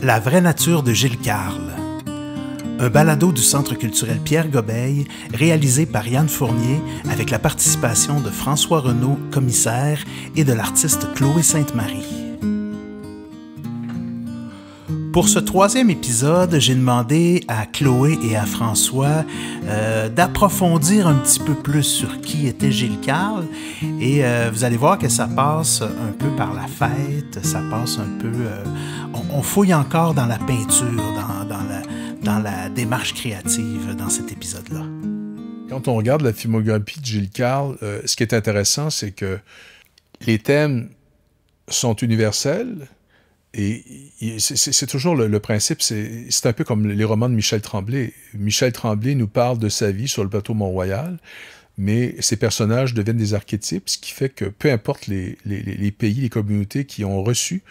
La vraie nature de Gilles Carle. Un balado du Centre culturel Pierre Gobeil, réalisé par Yann Fournier avec la participation de François Renaud, commissaire, et de l'artiste Chloé Sainte-Marie. Pour ce troisième épisode, j'ai demandé à Chloé et à François d'approfondir un petit peu plus sur qui était Gilles Carle. Et vous allez voir que ça passe un peu par la fête, ça passe un peu... on fouille encore dans la peinture, dans la démarche créative dans cet épisode-là. Quand on regarde la filmographie de Gilles Carle, ce qui est intéressant, c'est que les thèmes sont universels. Et c'est toujours le principe, c'est un peu comme les romans de Michel Tremblay. Michel Tremblay nous parle de sa vie sur le plateau Mont-Royal, mais ces personnages deviennent des archétypes, ce qui fait que peu importe les pays, les communautés qui ont reçu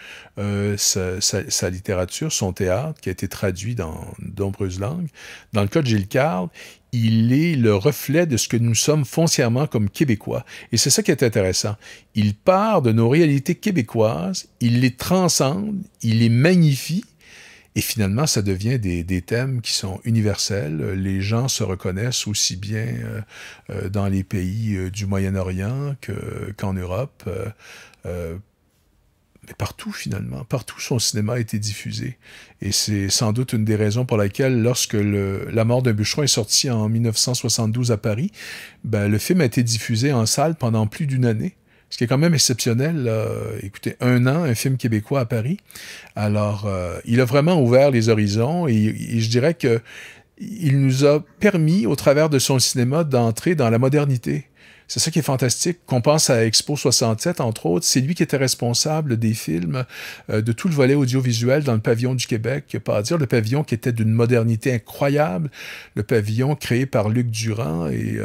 sa littérature, son théâtre, qui a été traduit dans de nombreuses langues, dans le cas de Gilles Carle, il est le reflet de ce que nous sommes foncièrement comme Québécois. Et c'est ça qui est intéressant. Il part de nos réalités québécoises, il les transcende, il les magnifie, et finalement, ça devient des thèmes qui sont universels. Les gens se reconnaissent aussi bien dans les pays du Moyen-Orient qu'en Europe. Mais partout, finalement, partout son cinéma a été diffusé. Et c'est sans doute une des raisons pour laquelle, lorsque La mort d'un bûcheron est sorti en 1972 à Paris, le film a été diffusé en salle pendant plus d'une année. Ce qui est quand même exceptionnel. Écoutez, 1 an, un film québécois à Paris. Alors, il a vraiment ouvert les horizons et je dirais que il nous a permis, au travers de son cinéma, d'entrer dans la modernité. C'est ça qui est fantastique. Qu'on pense à Expo 67, entre autres, c'est lui qui était responsable des films, de tout le volet audiovisuel dans le pavillon du Québec, pas à dire, le pavillon qui était d'une modernité incroyable, le pavillon créé par Luc Durand et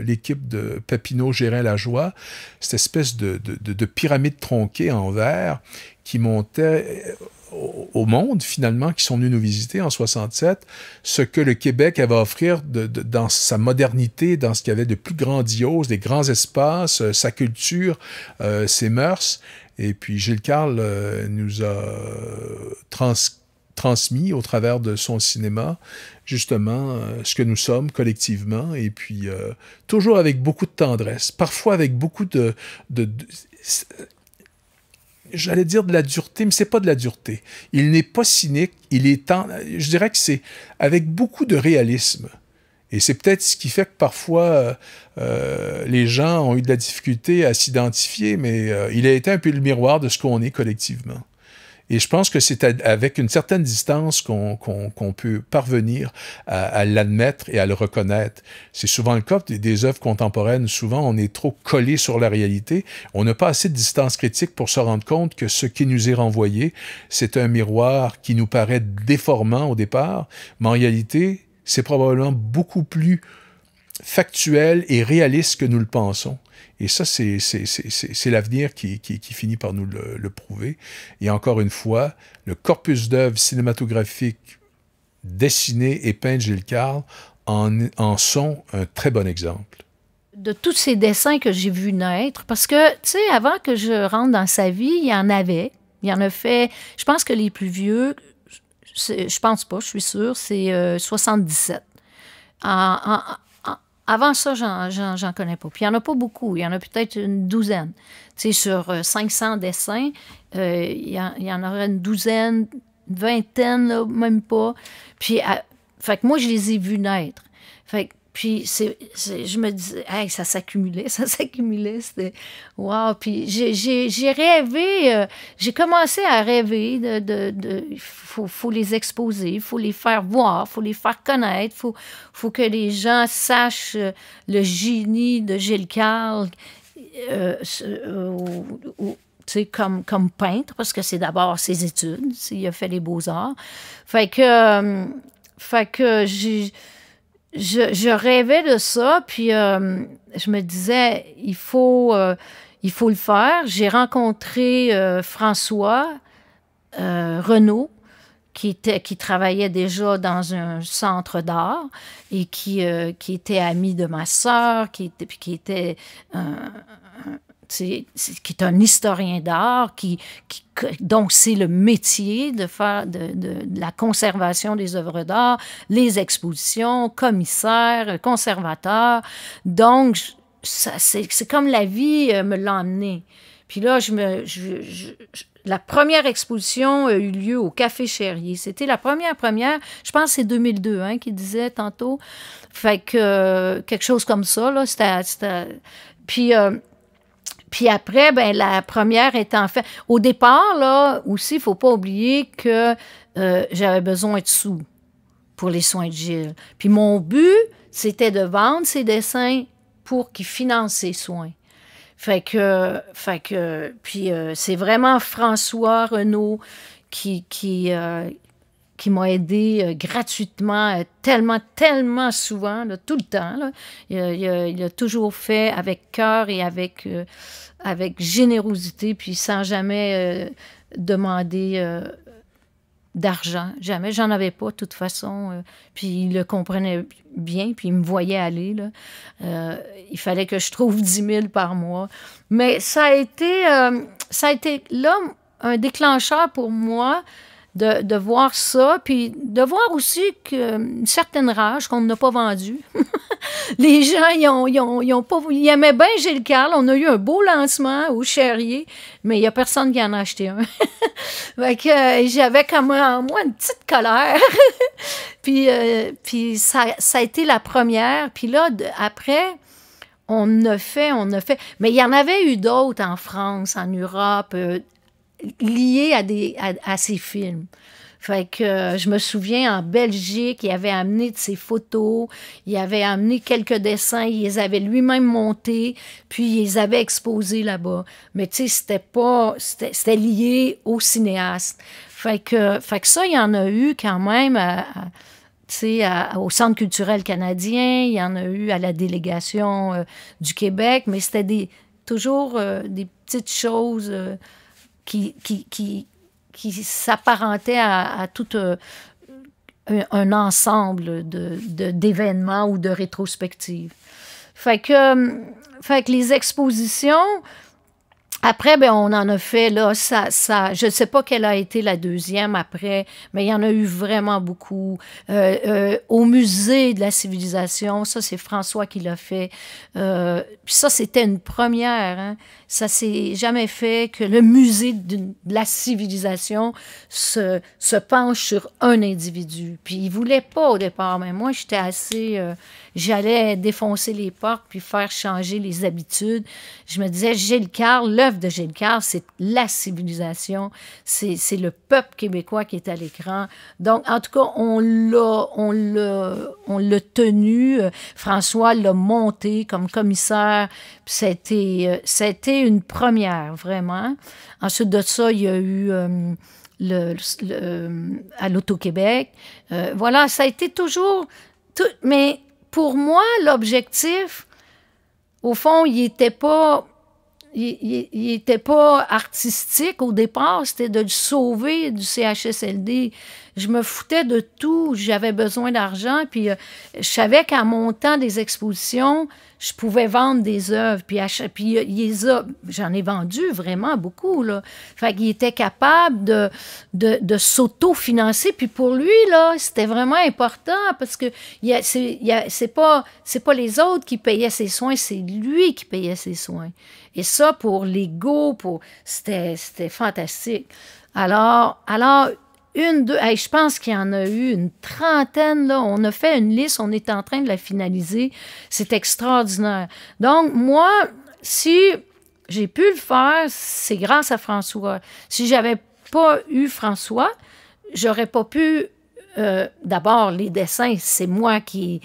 l'équipe de Papineau, Gérin, Lajoie, cette espèce de pyramide tronquée en verre qui montait au monde, finalement, qui sont venus nous visiter en 67, ce que le Québec avait à offrir dans sa modernité, dans ce qu'il y avait de plus grandiose, des grands espaces, sa culture, ses mœurs. Et puis Gilles Carle nous a transmis au travers de son cinéma, justement, ce que nous sommes collectivement, et puis toujours avec beaucoup de tendresse, parfois avec beaucoup j'allais dire de la dureté, mais c'est pas de la dureté. Il n'est pas cynique, je dirais que c'est avec beaucoup de réalisme. Et c'est peut-être ce qui fait que parfois les gens ont eu de la difficulté à s'identifier, mais il a été un peu le miroir de ce qu'on est collectivement. Et je pense que c'est avec une certaine distance qu'on peut parvenir à l'admettre et à le reconnaître. C'est souvent le cas des œuvres contemporaines. Souvent, on est trop collé sur la réalité. On n'a pas assez de distance critique pour se rendre compte que ce qui nous est renvoyé, c'est un miroir qui nous paraît déformant au départ, mais en réalité, c'est probablement beaucoup plus factuel et réaliste que nous le pensons. Et ça, c'est l'avenir qui finit par nous le prouver. Et encore une fois, le corpus d'œuvres cinématographiques dessinées et peintes de Gilles Carle en sont un très bon exemple. De tous ces dessins que j'ai vus naître, parce que, tu sais, avant que je rentre dans sa vie, il y en avait. Il y en a fait, je pense que les plus vieux, je pense pas, je suis sûre, c'est 77. Avant ça, j'en connais pas. Puis il n'y en a pas beaucoup. Il y en a peut-être une douzaine. Tu sais, sur 500 dessins, il y en aurait une douzaine, une vingtaine, là, même pas. Puis, fait que moi, je les ai vus naître. Fait que, puis je me disais, hey, ça s'accumulait, c'était wow. Puis j'ai rêvé, j'ai commencé à rêver il faut les exposer, il faut les faire voir, il faut les faire connaître, faut que les gens sachent le génie de Gilles Carle, comme peintre, parce que c'est d'abord ses études, il a fait les beaux-arts. Fait que je rêvais de ça, puis je me disais, il faut le faire. J'ai rencontré François Renaud, qui travaillait déjà dans un centre d'art et qui était ami de ma sœur, qui était qui est un historien d'art, donc c'est le métier de faire de la conservation des œuvres d'art, les expositions, commissaire, conservateur. Donc, c'est comme la vie me l'a emmené. Puis là, la première exposition a eu lieu au Café Cherrier. C'était la première, je pense que c'est 2002, hein, qu'il disait tantôt. Fait que quelque chose comme ça, là, puis après, ben la première étant faite. Au départ, là, aussi, il ne faut pas oublier que j'avais besoin de sous pour les soins de Gilles. Puis mon but, c'était de vendre ses dessins pour qu'il finance ses soins. Puis c'est vraiment François Renaud qui m'a aidé gratuitement tellement souvent, là, tout le temps. Là. Il a toujours fait avec cœur et avec générosité, puis sans jamais demander d'argent. Jamais. J'en avais pas, de toute façon. Puis il le comprenait bien, puis il me voyait aller. Là. Il fallait que je trouve 10 000 par mois. Mais ça a été là un déclencheur pour moi de voir ça, puis de voir aussi qu'une certaine rage qu'on n'a pas vendue. Les gens, ils aimaient bien Gilles Carle. On a eu un beau lancement au Cherrier, mais il n'y a personne qui en a acheté un. Fait que j'avais comme en moi une petite colère. puis ça a été la première. Puis là, après, on a fait. Mais il y en avait eu d'autres en France, en Europe, liés à ces films. Fait que je me souviens, en Belgique, il avait amené de ses photos, il avait amené quelques dessins, il les avait lui-même montés, puis il les avait exposés là-bas. Mais tu sais, c'était lié au cinéaste. Fait que ça, il y en a eu quand même au Centre culturel canadien, il y en a eu à la délégation du Québec, mais c'était toujours des petites choses qui s'apparentait à tout un ensemble d'événements ou de rétrospectives. Fait que les expositions, après, ben, on en a fait, là, je ne sais pas quelle a été la deuxième après, mais il y en a eu vraiment beaucoup. Au musée de la civilisation, ça, c'est François qui l'a fait. Puis ça, c'était une première, hein. Ça s'est jamais fait que le musée de la civilisation se penche sur un individu. Puis il voulait pas au départ, mais moi, j'étais assez... j'allais défoncer les portes puis faire changer les habitudes. Je me disais, Gilles Carle, l'œuvre de Gilles Carle, c'est la civilisation, c'est le peuple québécois qui est à l'écran. Donc, en tout cas, on l'a tenu. François l'a monté comme commissaire. Puis ça a été une première, vraiment. Ensuite de ça, il y a eu... à l'Auto-Québec. Voilà, ça a été toujours... mais pour moi, l'objectif, au fond, il n'était pas artistique au départ, c'était de le sauver du CHSLD. Je me foutais de tout, j'avais besoin d'argent, puis je savais qu'en montant des expositions, je pouvais vendre des œuvres, puis j'en ai vendu vraiment beaucoup, là. Fait qu'il était capable de s'auto-financer, puis pour lui, là, c'était vraiment important, parce que c'est pas les autres qui payaient ses soins, c'est lui qui payait ses soins. Et ça, pour l'ego, c'était fantastique. Alors, je pense qu'il y en a eu une trentaine, là. On a fait une liste, on est en train de la finaliser. C'est extraordinaire. Donc, moi, si j'ai pu le faire, c'est grâce à François. Si j'avais pas eu François, j'aurais pas pu... d'abord, les dessins, c'est moi qui,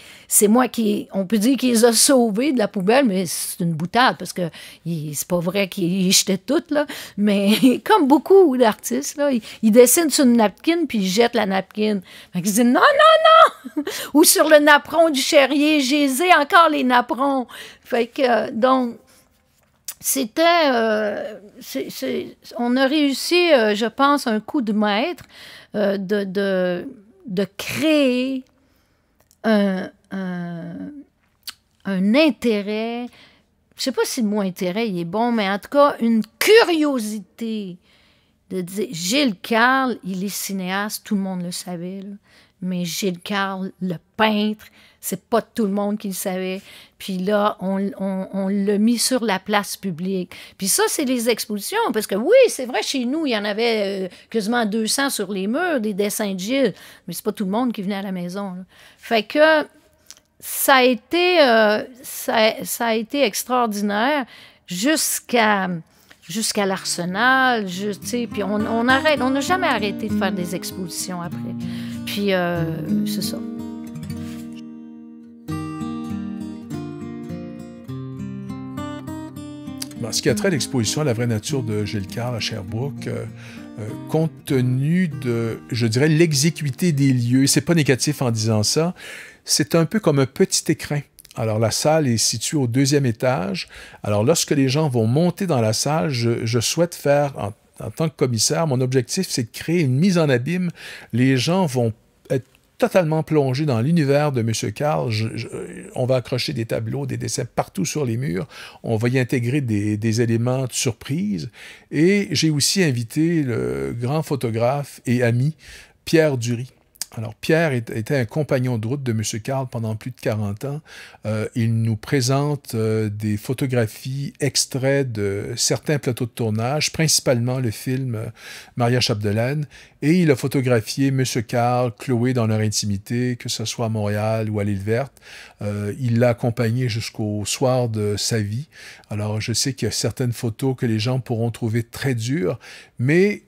on peut dire qu'il les a sauvés de la poubelle, mais c'est une boutade, parce que c'est pas vrai qu'il jetait toutes, là, mais comme beaucoup d'artistes, là, ils dessinent sur une napkin, puis ils jettent la napkin. Fait qu'ils disent « Non, non, non! » Ou sur le napperon du Cherrier, j'ai encore les napperons. Fait que, donc, c'était... on a réussi, je pense, un coup de maître de créer un intérêt je sais pas si le mot intérêt il est bon, mais en tout cas, une curiosité de dire, Gilles Carle, il est cinéaste, tout le monde le savait, là. Mais Gilles Carle, le peintre, c'est pas tout le monde qui le savait. Puis là, on l'a mis sur la place publique. Puis ça, c'est les expositions, parce que oui, c'est vrai, chez nous, il y en avait quasiment 200 sur les murs, des dessins de Gilles, mais c'est pas tout le monde qui venait à la maison, là. Fait que ça a été extraordinaire jusqu'à l'Arsenal, puis on n'a jamais arrêté de faire des expositions après. Puis c'est ça. En ce qui a trait à l'exposition à la vraie nature de Gilles Carle à Sherbrooke, compte tenu de, je dirais, l'exiguïté des lieux, et c'est pas négatif en disant ça, c'est un peu comme un petit écrin. Alors, la salle est située au 2e étage. Alors, lorsque les gens vont monter dans la salle, je souhaite faire, en tant que commissaire, mon objectif, c'est de créer une mise en abîme. Les gens vont être totalement plongés dans l'univers de M. Carle. On va accrocher des tableaux, des dessins partout sur les murs. On va y intégrer des éléments de surprise. Et j'ai aussi invité le grand photographe et ami Pierre Dury. Alors, Pierre était un compagnon de route de M. Carle pendant plus de 40 ans. Il nous présente des photographies extraits de certains plateaux de tournage, principalement le film Maria Chapdelaine, et il a photographié M. Carle, Chloé dans leur intimité, que ce soit à Montréal ou à l'Île-Verte. Il l'a accompagné jusqu'au soir de sa vie. Alors, je sais qu'il y a certaines photos que les gens pourront trouver très dures, mais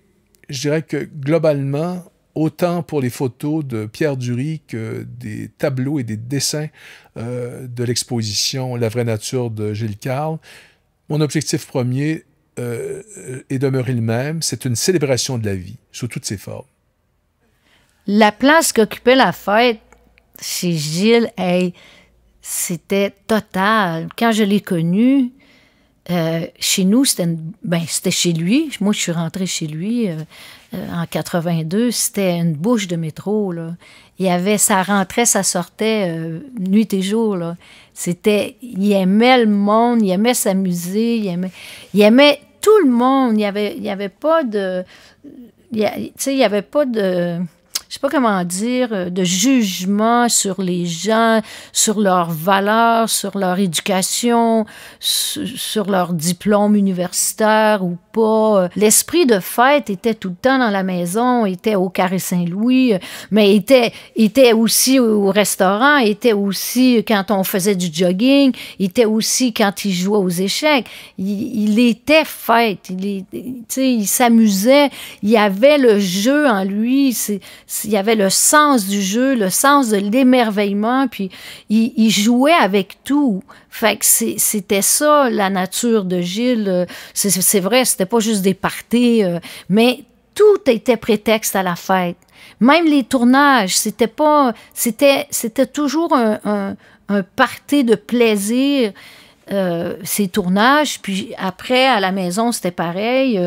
je dirais que globalement, autant pour les photos de Pierre Dury que des tableaux et des dessins de l'exposition La vraie nature de Gilles Carle. Mon objectif premier est demeuré le même, c'est une célébration de la vie, sous toutes ses formes. La place qu'occupait la fête chez Gilles, c'était total. Quand je l'ai connu, chez nous, c'était chez lui. Moi, je suis rentrée chez lui en 82. C'était une bouche de métro, là. Ça rentrait, ça sortait nuit et jour, là. Il aimait le monde, il aimait s'amuser, il aimait tout le monde. Il y avait pas de... il y avait pas de... je sais pas comment dire, de jugement sur les gens, sur leurs valeurs, sur leur éducation, sur leur diplôme universitaire ou pas. L'esprit de fête était tout le temps dans la maison, était au Carré Saint-Louis, mais était aussi au restaurant, était aussi quand on faisait du jogging, était aussi quand il jouait aux échecs. Il était fête, il s'amusait, il y avait le jeu en lui, il y avait le sens du jeu, le sens de l'émerveillement, puis il jouait avec tout. Fait que c'était ça, la nature de Gilles. C'est vrai, c'était pas juste des parties, mais tout était prétexte à la fête. Même les tournages, c'était toujours un party de plaisir, ces tournages. Puis après, à la maison, c'était pareil.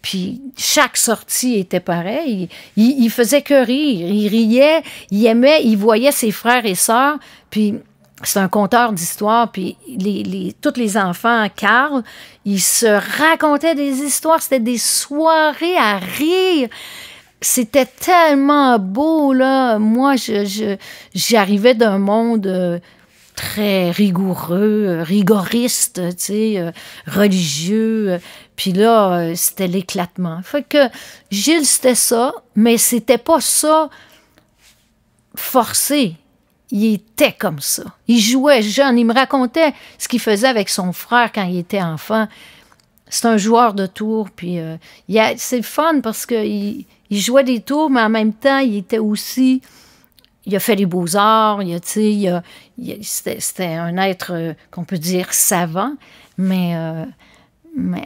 Puis chaque sortie était pareille. Il faisait que rire. Il riait, il aimait, il voyait ses frères et sœurs. Puis c'est un conteur d'histoires. Puis tous les enfants, Carl, ils se racontaient des histoires. C'était des soirées à rire. C'était tellement beau, là. Moi, j'arrivais d'un monde très rigoureux, rigoriste, tu sais, religieux. Puis là, c'était l'éclatement. Fait que Gilles, c'était ça, mais c'était pas ça forcé. Il était comme ça. Il jouait jeune. Il me racontait ce qu'il faisait avec son frère quand il était enfant. C'est un joueur de tours. Puis c'est fun parce qu'il jouait des tours, mais en même temps, il était aussi... Il a fait les beaux-arts, c'était un être qu'on peut dire savant, mais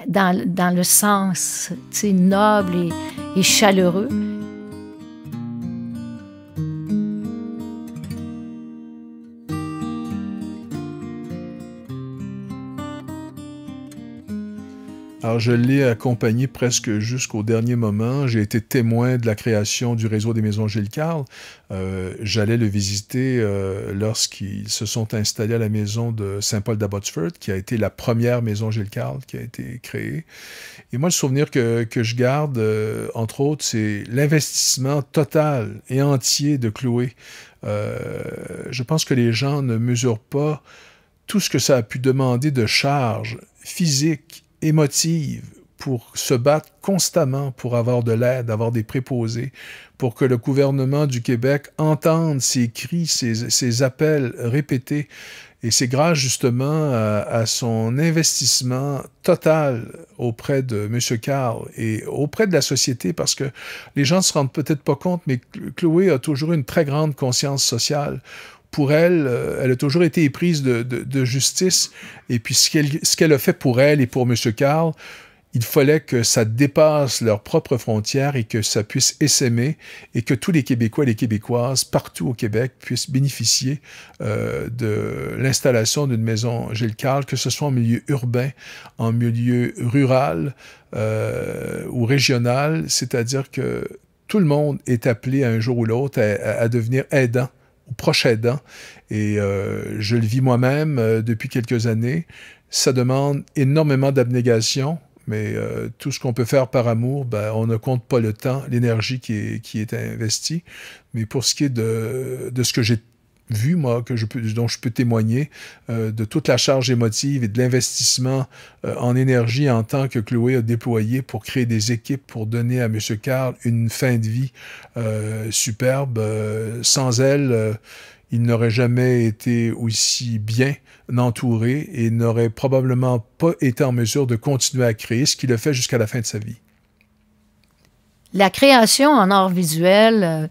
dans le sens noble et chaleureux. Alors, je l'ai accompagné presque jusqu'au dernier moment. J'ai été témoin de la création du réseau des maisons Gilles Carle. J'allais le visiter lorsqu'ils se sont installés à la maison de Saint-Paul d'Abbotsford, qui a été la première maison Gilles Carle qui a été créée. Et moi, le souvenir que je garde, entre autres, c'est l'investissement total et entier de Chloé. Je pense que les gens ne mesurent pas tout ce que ça a pu demander de charges physiques, émotives, pour se battre constamment pour avoir de l'aide, avoir des préposés, pour que le gouvernement du Québec entende ces cris, ces appels répétés. Et c'est grâce justement à son investissement total auprès de M. Carle et auprès de la société, parce que les gens ne se rendent peut-être pas compte, mais Chloé a toujours une très grande conscience sociale. Pour elle, elle a toujours été éprise de justice. Et puis ce qu'elle a fait pour elle et pour M. Carle, il fallait que ça dépasse leurs propres frontières et que ça puisse essaimer et que tous les Québécois et les Québécoises partout au Québec puissent bénéficier de l'installation d'une maison Gilles Carle, que ce soit en milieu urbain, en milieu rural ou régional, c'est-à-dire que tout le monde est appelé un jour ou l'autre à devenir aidant ou proche aidant. Et je le vis moi-même depuis quelques années. Ça demande énormément d'abnégation, mais tout ce qu'on peut faire par amour, ben, on ne compte pas le temps, l'énergie qui est investie. Mais pour ce qui est de ce que j'ai vu, moi, dont je peux témoigner, de toute la charge émotive et de l'investissement en énergie en temps que Chloé a déployé pour créer des équipes, pour donner à M. Carle une fin de vie superbe. Sans elle, il n'aurait jamais été aussi bien entouré et n'aurait probablement pas été en mesure de continuer à créer ce qu'il a fait jusqu'à la fin de sa vie. La création en art visuel,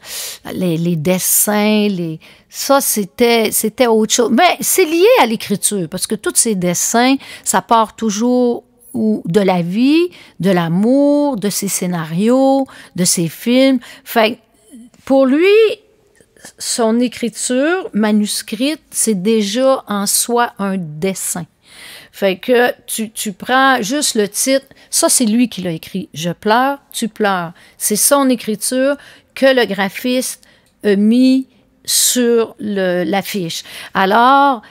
les dessins, ça, c'était autre chose. Mais c'est lié à l'écriture, parce que tous ces dessins, ça part toujours de la vie, de l'amour, de ses scénarios, de ses films. Fait pour lui, son écriture manuscrite, c'est déjà en soi un dessin. Fait que tu prends juste le titre, ça c'est lui qui l'a écrit, « Je pleure, tu pleures ». C'est son écriture que le graphiste a mis sur l'affiche. Alors,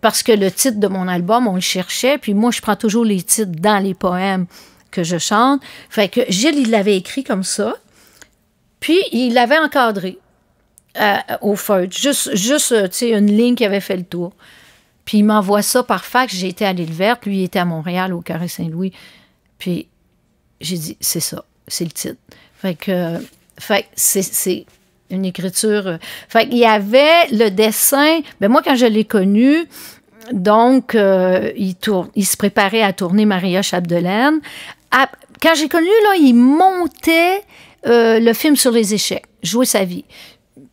parce que le titre de mon album, on le cherchait, puis moi je prends toujours les titres dans les poèmes que je chante. Fait que Gilles, il l'avait écrit comme ça, puis il l'avait encadré au feutre, juste tu sais, une ligne qui avait fait le tour. Puis il m'envoie ça par fax. J'ai été à l'Île Verte. Lui, il était à Montréal, au Carré Saint-Louis. Puis j'ai dit, c'est ça, c'est le titre. Fait que c'est une écriture. Fait qu'il y avait le dessin. Ben moi, quand je l'ai connu, donc, il se préparait à tourner Maria Chapdelaine. Quand j'ai connu, là, il montait le film sur les échecs, Jouer sa vie.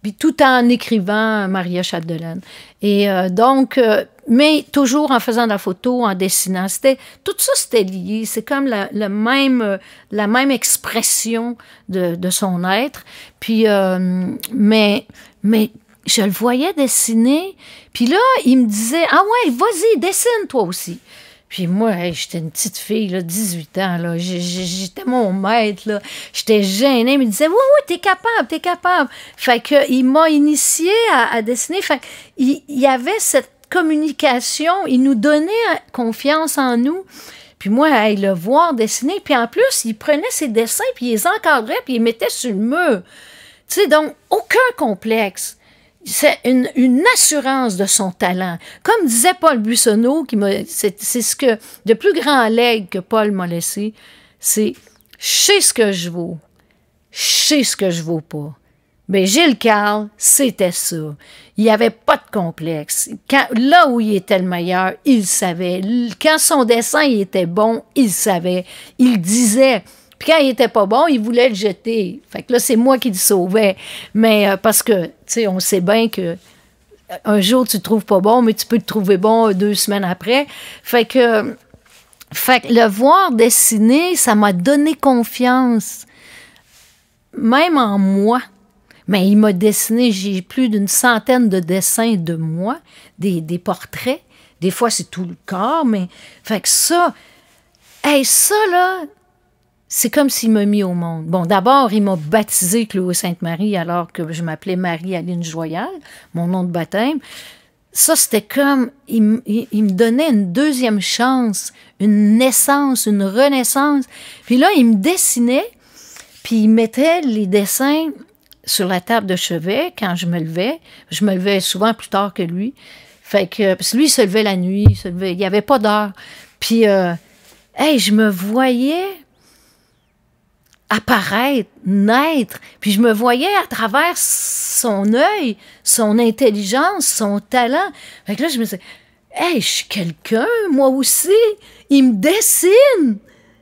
Puis tout en écrivant Maria Chapdelaine. Et donc, mais toujours en faisant de la photo, en dessinant. Tout ça, c'était lié. C'est comme la même expression de son être. Puis, mais je le voyais dessiner. Puis là, il me disait, « Ah ouais, vas-y, dessine toi aussi. » Puis moi, hey, j'étais une petite fille, là, 18 ans, là, j'étais mon maître, là, j'étais gênée, il me disait « Oui, t'es capable. » Fait qu'il m'a initiée à dessiner, fait qu'il y avait cette communication, il nous donnait confiance en nous. Puis moi, hey, le voir dessiner, puis en plus, il prenait ses dessins, puis il les encadrait, puis il les mettait sur le mur. Tu sais, donc, aucun complexe. C'est une assurance de son talent. Comme disait Paul Buissonneau, c'est ce que, de plus grand legs que Paul m'a laissé, c'est « Je sais ce que je vaux, je sais ce que je vaux pas ». Mais Gilles Carle, c'était ça. Il n'y avait pas de complexe. Là où il était le meilleur, il savait. Quand son dessin il était bon, il savait. Il disait... Puis quand il était pas bon, il voulait le jeter. Fait que là, c'est moi qui le sauvais. Mais parce que, tu sais, on sait bien que un jour, tu le trouves pas bon, mais tu peux le trouver bon 2 semaines après. Fait que le voir dessiner, ça m'a donné confiance. Même en moi. Mais il m'a dessiné, j'ai plus d'une centaine de dessins de moi, des portraits. Des fois, c'est tout le corps, mais... Fait que ça... Hey, ça, là, c'est comme s'il m'a mis au monde. Bon, d'abord, il m'a baptisé Chloé Sainte-Marie alors que je m'appelais Marie-Aline Joyal, mon nom de baptême. Ça, c'était comme... Il me donnait une deuxième chance, une naissance, une renaissance. Puis là, il me dessinait, puis il mettait les dessins sur la table de chevet quand je me levais. Je me levais souvent plus tard que lui. Fait que... Parce que lui, il se levait la nuit, il n'y avait pas d'heure. Puis, hey, je me voyais apparaître, naître, puis je me voyais à travers son œil, son intelligence, son talent. Fait que là, je me disais, hey, je suis quelqu'un, moi aussi. Il me dessine.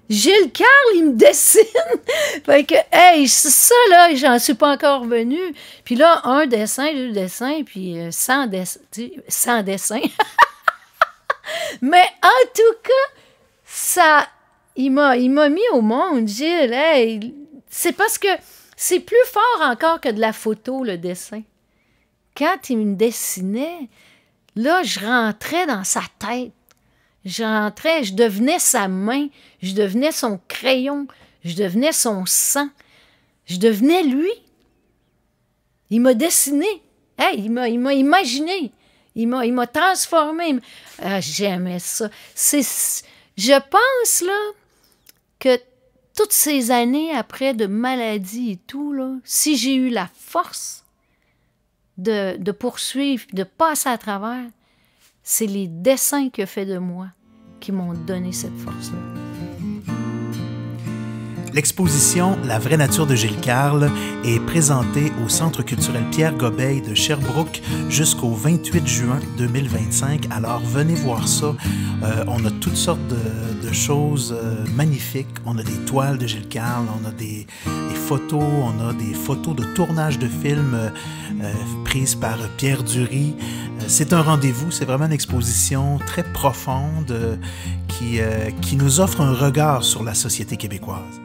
Gilles Carle, il me dessine. Fait que, hey, c'est ça, là, j'en suis pas encore venue. Puis là, 1 dessin, 2 dessins, puis 100 dessins. Mais en tout cas, ça... Il m'a mis au monde, Gilles. Hey, c'est parce que c'est plus fort encore que de la photo, le dessin. Quand il me dessinait, là, je rentrais dans sa tête. Je devenais sa main, je devenais son crayon, je devenais son sang. Je devenais lui. Il m'a dessiné. Hey, il m'a imaginé. Il m'a transformé. J'aimais ça. Je pense, là, que toutes ces années après de maladie et tout, là, si j'ai eu la force de poursuivre, de passer à travers, c'est les dessins qu'il a fait de moi qui m'ont donné cette force-là. L'exposition La vraie nature de Gilles Carle est présentée au Centre culturel Pierre Gobeil de Sherbrooke jusqu'au 28 juin 2025. Alors, venez voir ça. On a toutes sortes de choses magnifiques. On a des toiles de Gilles Carle, on a des photos, on a des photos de tournage de films prises par Pierre Dury. C'est un rendez-vous, c'est vraiment une exposition très profonde qui nous offre un regard sur la société québécoise.